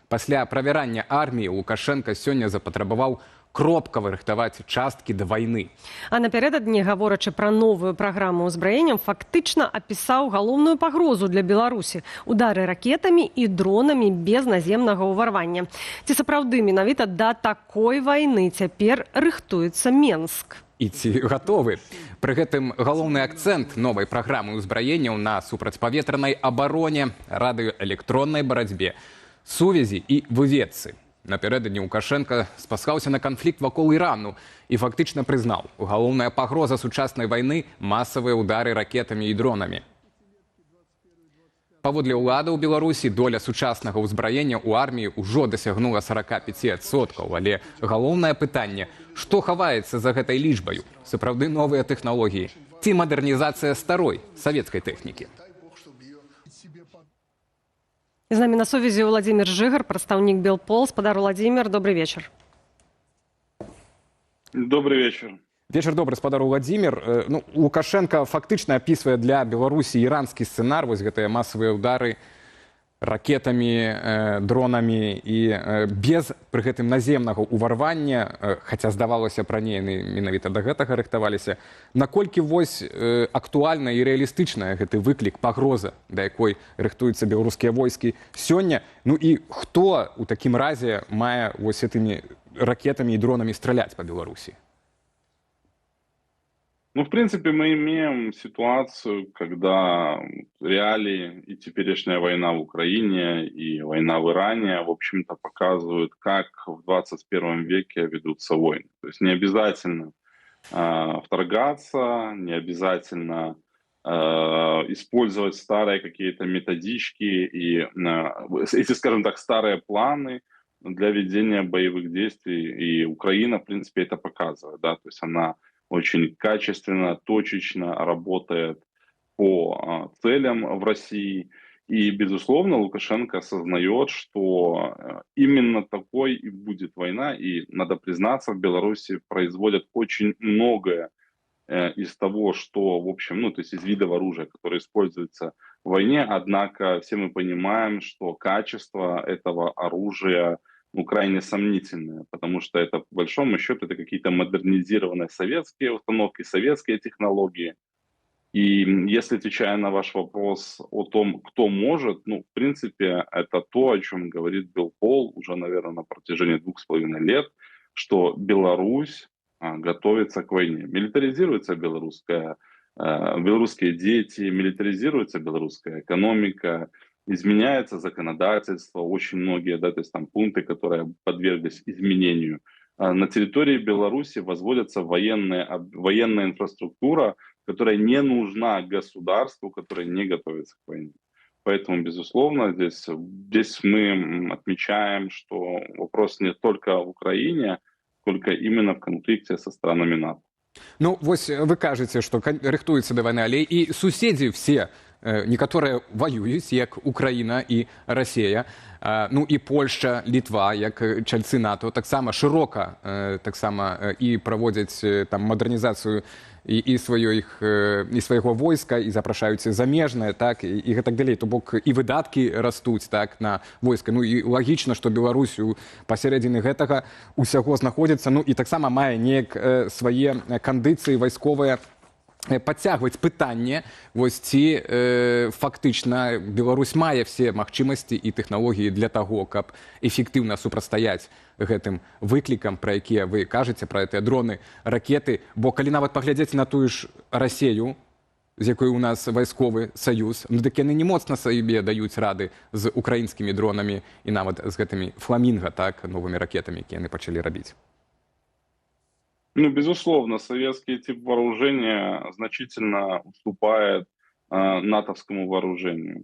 Пасля правярання арміі Лукашенко сёння запатрабаваў кропкава рыхтаваць часткі да вайны. А напярэдадні, гаворачы пра новую праграму ўзбраенняў, фактычна апісаў галоўную пагрозу для Беларусі – удары ракетамі і дронамі без наземнага ўварвання. Ці сапраўды менавіта да такой вайны цяпер рыхтуецца Менск? І ці гатовы? Пры гэтым галоўны акцэнт новай праграмы ўзбраенняў на супрацьпаветранай абароне, радыёэлектроннай барацьбе, сувязі і выведцы. Напярэдадні Лукашенко спасхаўся на канфлікт вакол Ірану і фактычна прызнаў, галоўная пагроза сучаснай вайны – масавыя ўдары ракетамі і дронамі. Паводле ўлады ў Беларусі доля сучаснага ўзбраення ў арміі ўжо дасягнула 45%, але галоўнае пытанне – што хаваецца за гэтай лічбаю? Сапраўды новыя тэхналогіі ці мадэрнізацыя старой савецкай тэхнікі? З намі на сувязі Владимир Жыгар, прадстаўнік Белпол. Спадар Владимир, добрый вечер. Добрый вечер. Вечер добрый, спадар Владимир. Лукашенко фактычна апісвае для Беларусі іранскі сцэнар, вось гэтыя масавыя ўдары ракетамі, дронамі і без пры гэтым наземнага ўварвання, хаця здавалася раней менавіта да гэтага рыхтаваліся. Наколькі вось актуальна і рэалістычная гэты выклік, пагроза, да якой рыхтуюцца беларускія войскі сёння? Ну і хто у такім разе мае вось гэтымі ракетамі і дронамі страляць па Беларусі? Ну, в принципе, мы имеем ситуацию, когда реалии и теперешняя война в Украине, и война в Иране, в общем-то, показывают, как в 21 веке ведутся войны. То есть не обязательно вторгаться, не обязательно использовать старые какие-то методички и эти, скажем так, старые планы для ведения боевых действий. И Украина, в принципе, это показывает, да, то есть она очень качественно, точечно работает по целям в России. И, безусловно, Лукашенко осознает, что именно такой и будет война. И, надо признаться, в Беларуси производят очень многое из того, что, в общем, ну, то есть из видов оружия, которое используется в войне. Однако все мы понимаем, что качество этого оружия крайне сомнительное, потому что это, по большому счету, это какие-то модернизированные советские установки, советские технологии. И если, отвечая на ваш вопрос о том, кто может, ну, в принципе, это то, о чем говорит Белпол уже, наверное, на протяжении 2,5 лет, что Беларусь готовится к войне. Милитаризируется белорусские дети, милитаризируется белорусская экономика, изменяется законодательство, очень многие, да, то есть там пункты, которые подверглись изменению. На территории Беларуси возводится военная инфраструктура, которая не нужна государству, которое не готовится к войне. Поэтому, безусловно, здесь мы отмечаем, что вопрос не только в Украине, только именно в конфликте со странами НАТО. Ну, вось вы кажаце, што рыхтуецца да вайны, але і суседзі все, некаторыя воююць, як Украіна і Расія, ну і Польшча, Літва, як чальцы НАТО, таксама шырока і праводзяць там мадэрнізацыю і свайго войска, і запрашаюць замежнае, так, і гэтак далей. То бок і выдаткі растуць, так, на войска. Ну і лагічна, што Беларусь пасярэдзіны гэтага ўсяго знаходзіцца, ну і таксама мае неяк свае кандыцыі вайсковыя подцягваць пытанне, вось ці фактычна Беларусь мае все магчымасці і тэхналогіі для таго, каб эфектыўна супрацьстаяць гэтым выклікам, пра якія вы кажаце, пра гэтыя дроны, ракеты, бо калі нават паглядзець на тую ж Расею, з якой у нас вайсковы саюз, ну дык яны не моцна сабе даюць рады з украінскімі дронамі і нават з гэтымі фламінга, так, новымі ракетамі, якія яны пачалі рабіць. Ну, безусловно, советский тип вооружения значительно уступает натовскому вооружению.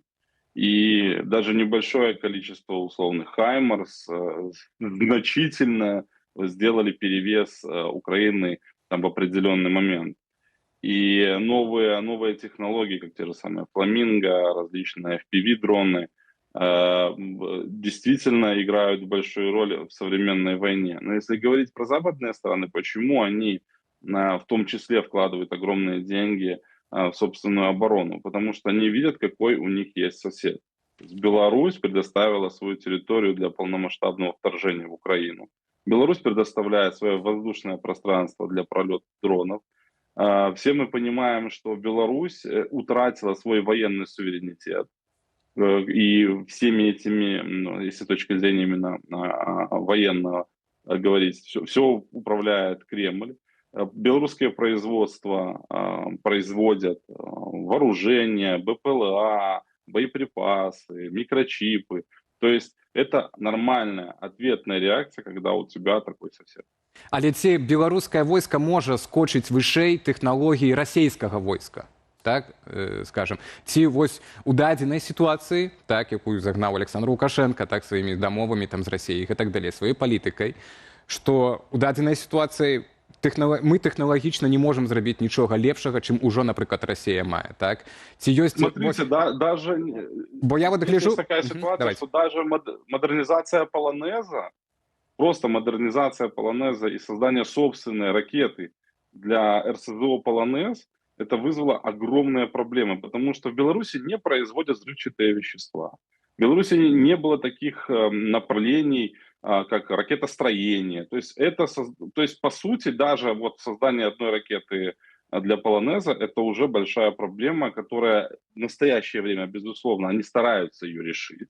И даже небольшое количество условных «Хаймарс» значительно сделали перевес Украины там, в определенный момент. И новые технологии, как те же самые «Фламинго», различные FPV-дроны, действительно играют большую роль в современной войне. Но если говорить про западные страны, почему они в том числе вкладывают огромные деньги в собственную оборону? Потому что они видят, какой у них есть сосед. То есть Беларусь предоставила свою территорию для полномасштабного вторжения в Украину. Беларусь предоставляет свое воздушное пространство для пролета дронов. Все мы понимаем, что Беларусь утратила свой военный суверенитет. И всеми этими, ну, если с точки зрения именно военного говорить, все управляет Кремль. Белорусское производство производят вооружение, БПЛА, боеприпасы, микрочипы. То есть это нормальная ответная реакция, когда у тебя такой сосед. Але ці беларускае войска можа скочыць вышэй тэхналогіі расійскага войска, так скажем, ці вось у дадзенай сітуацыі, так якую загнаў Александр Лукашенко, так сваімі дамовамі там з Расіяй і так далей, сваёй палітыкай, што у дадзенай сітуацыі мы тэхналагічна не можам зрабіць нічога лепшага, чым ужо, напрыклад, Расія мае, так? Ці ёсць... Смотрите, даже... Бо я вот гляжу... Есть такая ситуация, что даже модернизация полонеза, просто модернизация полонеза и создание собственной ракеты для РСЗО «Полонез», это вызвало огромные проблемы, потому что в Беларуси не производят взрывчатые вещества. В Беларуси не было таких направлений, как ракетостроение. То есть, по сути, даже вот создание одной ракеты для «Полонеза» это уже большая проблема, которая в настоящее время, безусловно, они стараются ее решить.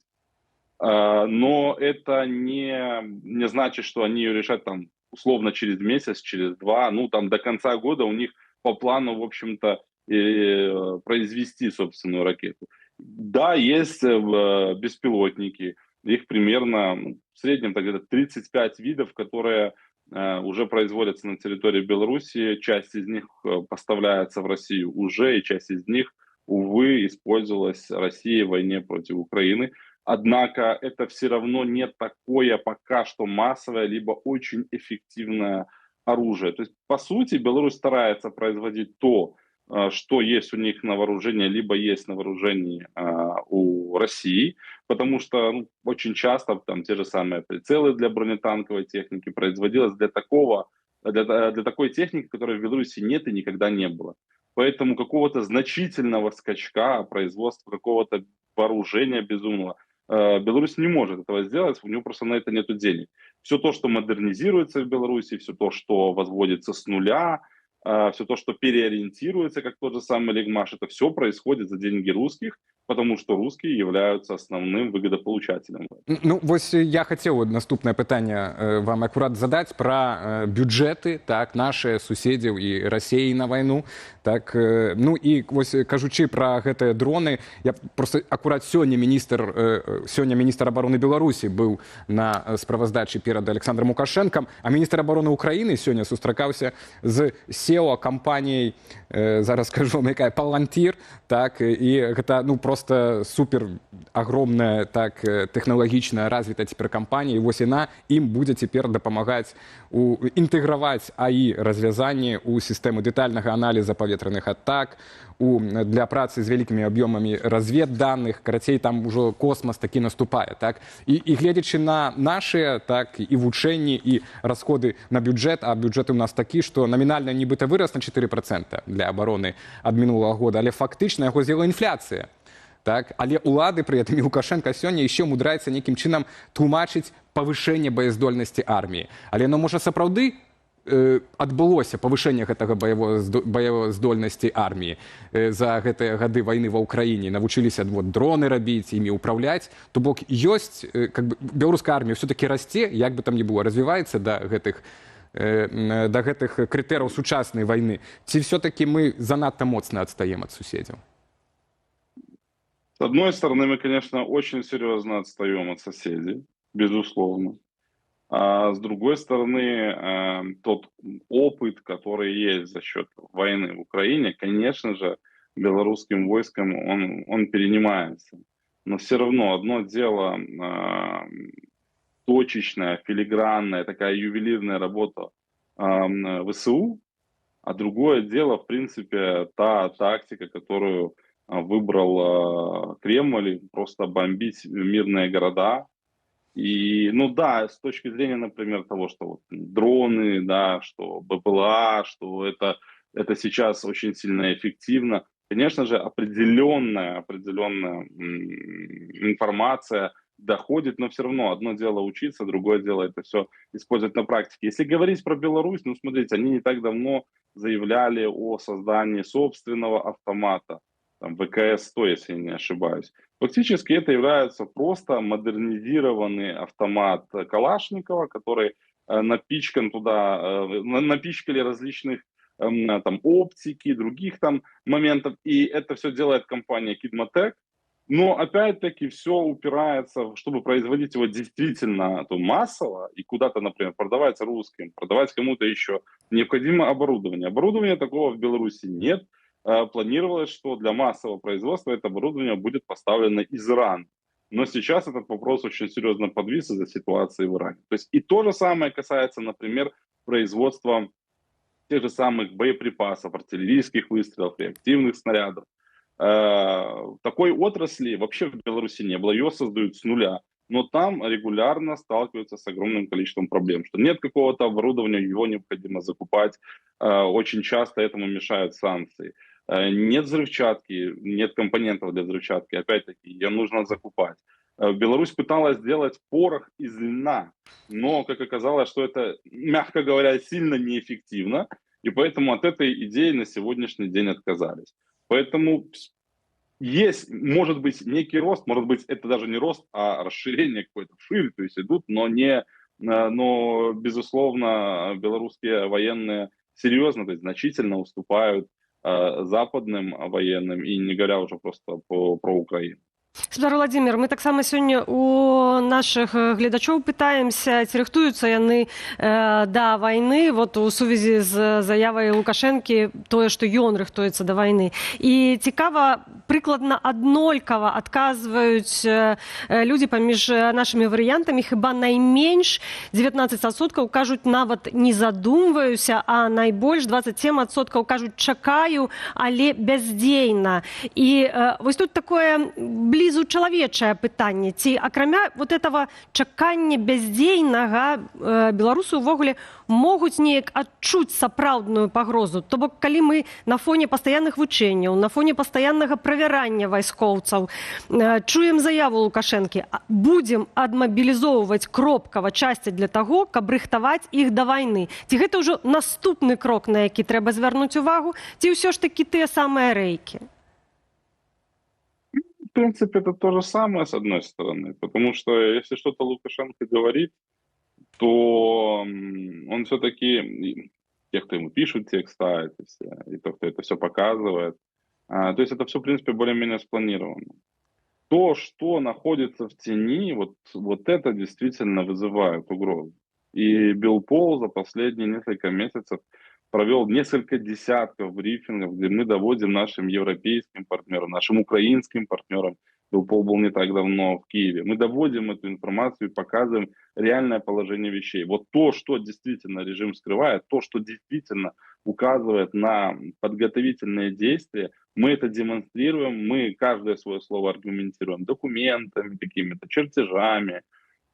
Но это не значит, что они ее решат там условно через месяц, через два, ну там до конца года у них по плану, в общем-то, произвести собственную ракету. Да, есть беспилотники, их примерно в среднем так, где-то 35 видов, которые уже производятся на территории Беларуси, часть из них поставляется в Россию уже, и часть из них, увы, использовалась Россией в войне против Украины. Однако это все равно не такое пока что массовое, либо очень эффективное оружие. То есть, по сути, Беларусь старается производить то, что есть у них на вооружении, либо есть на вооружении у России, потому что очень часто там те же самые прицелы для бронетанковой техники производилось для такой техники, которой в Беларуси нет и никогда не было. Поэтому какого-то значительного скачка производства какого-то вооружения безумного Беларусь не может этого сделать, у него просто на это нет денег. Все то, что модернизируется в Беларуси, все то, что возводится с нуля, все то, что переориентируется, как тот же самый Лигмаш, это все происходит за деньги русских, потому что русские являются основным выгодополучателем. Ну, вось я хацеў наступнае пытанне вам акурат задаць пра бюджэты, так, нашыя суседзяў і Расіі на вайну, так, ну і вось кажучы пра гэтыя дроны, я просто акурат сёння міністр абароны Беларусі быў на справаздачы перад Александром Лукашенком, а міністр абароны Украіны сёння сустракаўся з SEO кампаніяй, зараз скажу вам, якая Palantir, так, і гэта, ну, просто супер огромная, так, тэхналагічная развітая цяпер кампанія, і вось яна ім будзе цяпер дапамагаць інтэграваць АІ развязанні ў сістэму дэтальнага аналіза паветраных атак, для працы з вялікімі аб'ёмамі разведданых, карацей, там ужо космас такі наступае, так? І гледзячы на нашыя, так, і вучэнні, і расходы на бюджэт, а бюджэт у нас такі, што намінальна нібыта вырас на 4% для абароны ад мінулага года, але фактычна яго з'ела інфляцыя. Так? Але улады пры гэтым і Лукашенко сёння яшчэ мудраецца нейкім чынам тлумачыць павышэнне баяздольнасці арміі. Але оно, можа, сапраўды адбылося павышэнне гэтага баяздольнасці арміі за гэтыя гады вайны ва ўкраіне, навучыліся дроны рабіць, імі ўпраўляць, то бок ёсць, как бы, беларуская армія ўсё-такі расце, як бы там ні было, развіваецца да гэтых крытэрыяў сучаснай вайны, ці все-таки мы занадта моцна адстаем ад суседзяў? С одной стороны, мы, конечно, очень серьезно отстаем от соседей, безусловно. А с другой стороны, тот опыт, который есть за счет войны в Украине, конечно же, белорусским войском он перенимается. Но все равно одно дело точечная, филигранная, такая ювелирная работа ВСУ, а другое дело, в принципе, та тактика, которую выбрал Кремль, просто бомбить мирные города. И, ну да, с точки зрения, например, того, что вот дроны, да, что БПЛА, что это сейчас очень сильно эффективно. конечно же, определенная информация доходит, но все равно одно дело учиться, другое дело это все использовать на практике. Если говорить про Беларусь, ну, смотрите, они не так давно заявляли о создании собственного автомата, там, ВКС-100, если я не ошибаюсь. Фактически это является просто модернизированный автомат Калашникова, который напичкан туда, напичкали различных там оптики, других там моментов, и это все делает компания Kidmatech, но опять-таки все упирается, чтобы производить его действительно массово и куда-то, например, продавать русским, продавать кому-то еще, необходимо оборудование. Оборудования такого в Беларуси нет. Планировалось, что для массового производства это оборудование будет поставлено из Ирана. Но сейчас этот вопрос очень серьезно подвис из-за ситуации в Иране. То есть и то же самое касается, например, производства тех же самых боеприпасов, артиллерийских выстрелов, реактивных снарядов. Такой отрасли вообще в Беларуси не было, ее создают с нуля, но там регулярно сталкиваются с огромным количеством проблем, что нет какого-то оборудования, его необходимо закупать, очень часто этому мешают санкции. Нет взрывчатки, нет компонентов для взрывчатки, опять-таки, ее нужно закупать. Беларусь пыталась сделать порох из льна, но, как оказалось, что это, мягко говоря, сильно неэффективно, и поэтому от этой идеи на сегодняшний день отказались. Поэтому есть, может быть, некий рост, может быть, это даже не рост, а расширение какое-то вширь, то есть идут, но безусловно, белорусские военные серьезно, то есть значительно уступают западным военным, и не говоря уже просто про Украину. Спадар Владимир, мы таксама сёння у нашых гледачоў пытаемся, ці рыхтуюцца яны да вайны, вот у сувязі з заявай Лукашэнкі, тое, што ён рыхтуецца да вайны. І цікава, прыкладна аднолькава адказваюць людзі паміж нашымі варыянтамі, хіба найменш 19% кажуць нават не задумваюся, а найбольш 27% кажуць чакаю, але бяздзейна. І вось тут такое блізу чалавечае пытанне, ці акрамя вот этого чакання бяздзейнага беларусы ўвогуле могуць неяк адчуць сапраўдную пагрозу. То бок, калі мы на фоне пастаянных вучэнняў, на фоне пастаяннага правярання вайскоўцаў чуем заяву Лукашэнкі, будзем адмабілізоўваць кропкава часці для таго, каб рыхтаваць іх да вайны. Ці гэта ўжо наступны крок, на які трэба звярнуць увагу, ці ўсё ж такі тыя самыя рэйкі? В принципе, это то же самое, с одной стороны, потому что если что-то Лукашенко говорит, то он все-таки, те, кто ему пишут текста, и тот, кто это все показывает, то есть это все, в принципе, более-менее спланировано. То, что находится в тени, вот это действительно вызывает угрозу. И Белпол за последние несколько месяцев провел несколько десятков брифингов, где мы доводим нашим европейским партнерам, нашим украинским партнерам, Белпол был не так давно в Киеве, мы доводим эту информацию и показываем реальное положение вещей. Вот то, что действительно режим скрывает, то, что действительно указывает на подготовительные действия, мы это демонстрируем, мы каждое свое слово аргументируем документами, какими-то чертежами.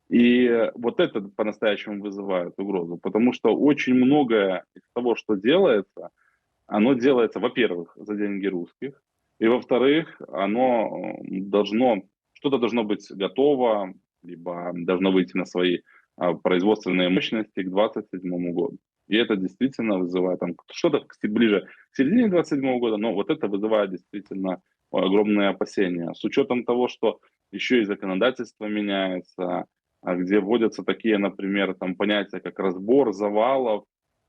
И вот это по-настоящему вызывает угрозу, потому что очень многое из того, что делается, оно делается, во-первых, за деньги русских, и, во-вторых, что-то должно быть готово, либо должно выйти на свои производственные мощности к 2027 году. И это действительно вызывает что-то ближе к середине 2027 года, но вот это вызывает действительно огромные опасения. С учетом того, что еще и законодательство меняется, где вводятся такие, например, понятия, как разбор завалов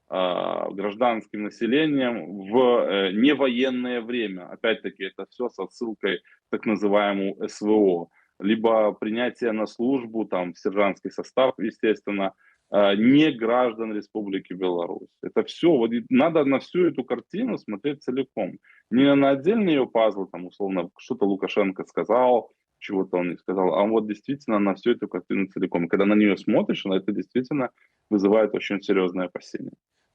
гражданским населением в невоенное время. Опять-таки, это все с отсылкой к так называемому СВО. Либо принятие на службу, в сержантский состав, естественно, не граждан Республики Беларусь. Это все, надо на всю эту картину смотреть целиком. Не на отдельные ее пазлы, условно, что-то Лукашенко сказал, чего-то он не сказал, а вот действительно на всю эту картину целиком. И когда на нее смотришь, это действительно вызывает очень серьезные опасения.